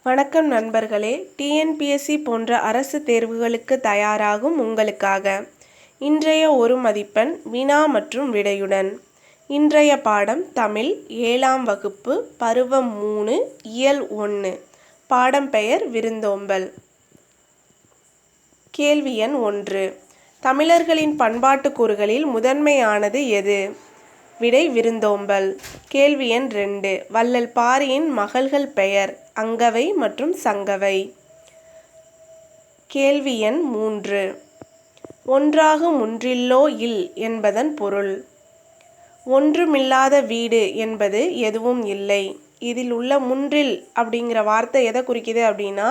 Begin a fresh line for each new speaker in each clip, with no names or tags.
வணக்கம் நண்பர்களே, டிஎன்பிஎஸ்சி போன்ற அரசு தேர்வுகளுக்கு தயாராகும் உங்களுக்காக இன்றைய ஒரு மதிப்பெண் வினா மற்றும் விடையுடன். இன்றைய பாடம் தமிழ் 7ஆம் வகுப்பு பருவம் 3 இயல் 1. பாடம் பெயர் விருந்தோம்பல். கேள்வி எண் 1. தமிழர்களின் பண்பாட்டு கூறுகளில் முதன்மையானது எது? விடை விருந்தோம்பல். கேள்வி எண் 2. வள்ளல் பாரியின் மகள்கள் பெயர் அங்கவை மற்றும் சங்கவை. கேள்வி எண் 3. ஒன்றாகும் ஒன்றில்லோ இல் என்பதன் பொருள். ஒன்றுமில்லாத வீடு என்பது எதுவும் இல்லை. இதில் உள்ள முன்றில் அப்படிங்கிற வார்த்தை எதை குறிக்குது அப்படின்னா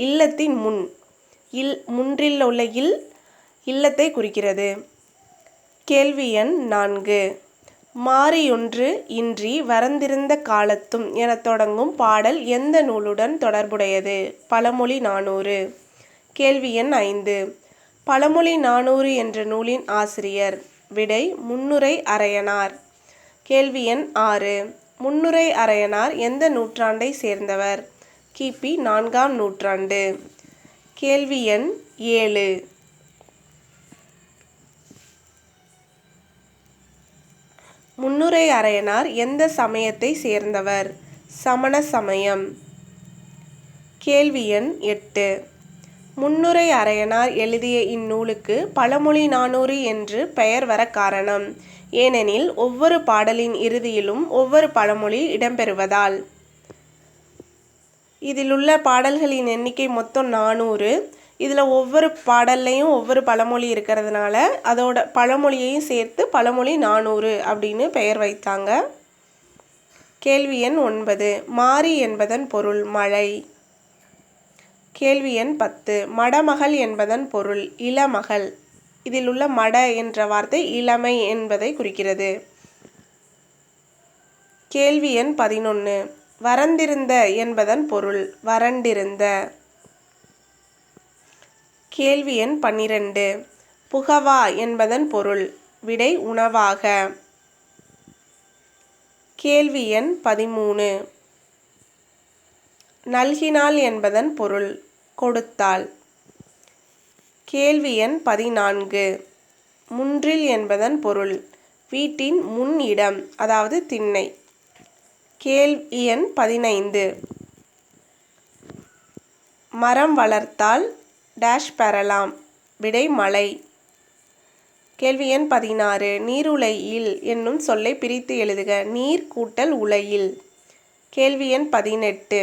இல்லத்தின் முன். முன்றில் உள்ள இல்லத்தை குறிக்கிறது. கேள்வி எண் 4. மாறியொன்று இன்றி வரந்திருந்த காலத்தும் என தொடங்கும் பாடல் எந்த நூலுடன் தொடர்புடையது? பழமொழி 400. கேள்வி எண் 5. பழமொழி 400 என்ற நூலின் ஆசிரியர். விடை முன்னுரை அரையனார். கேள்வி எண் 6. முன்னுரை அரையனார் எந்த நூற்றாண்டை சேர்ந்தவர்? கிபி 4ஆம் நூற்றாண்டு. கேள்வி எண் 7. முன்னுரை அரையனார் எந்த சமயத்தை சேர்ந்தவர்? சமண சமயம். கேள்வி எண் 8. முன்னுரை அரையனார் எழுதிய இந்நூலுக்கு பழமொழி 400 என்று பெயர் வர காரணம். ஏனெனில் ஒவ்வொரு பாடலின் இறுதியிலும் ஒவ்வொரு பழமொழி இடம்பெறுவதால். இதில் உள்ள பாடல்களின் எண்ணிக்கை மொத்தம் 400. இதில் ஒவ்வொரு பாடல்லையும் ஒவ்வொரு பழமொழி இருக்கிறதுனால அதோட பழமொழியையும் சேர்த்து பழமொழி 400 அப்படின்னு பெயர் வைத்தாங்க. கேள்வி எண் 9. மாரி என்பதன் பொருள் மழை. கேள்வி எண் 10. மடமகள் என்பதன் பொருள் இளமகள். இதில் உள்ள மட என்ற வார்த்தை இளமை என்பதை குறிக்கிறது. கேள்வி எண் 11. வரந்திருந்த என்பதன் பொருள் வறண்டிருந்த. கேள்வி எண் 12. புகவா என்பதன் பொருள். விடை உணவாக. கேள்வி எண் 13. நல்கினாள் என்பதன் பொருள் கொடுத்தாள். கேள்வி எண் 14. முன்றில் என்பதன் பொருள் வீட்டின் முன் இடம், அதாவது திண்ணை. கேள்வி எண் 15. மரம் வளர்த்தால் டேஷ் பெறலாம். விடை மழை. கேள்வி எண் 16. நீருலையில் என்னும் சொல்லை பிரித்து எழுதுக. நீர் கூட்டல் உலையில். கேள்வி எண் 18.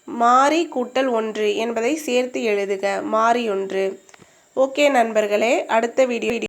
மாறி கூட்டல் ஒன்று என்பதை சேர்த்து எழுதுக. மாறி ஒன்று. ஓகே நண்பர்களே, அடுத்த வீடியோ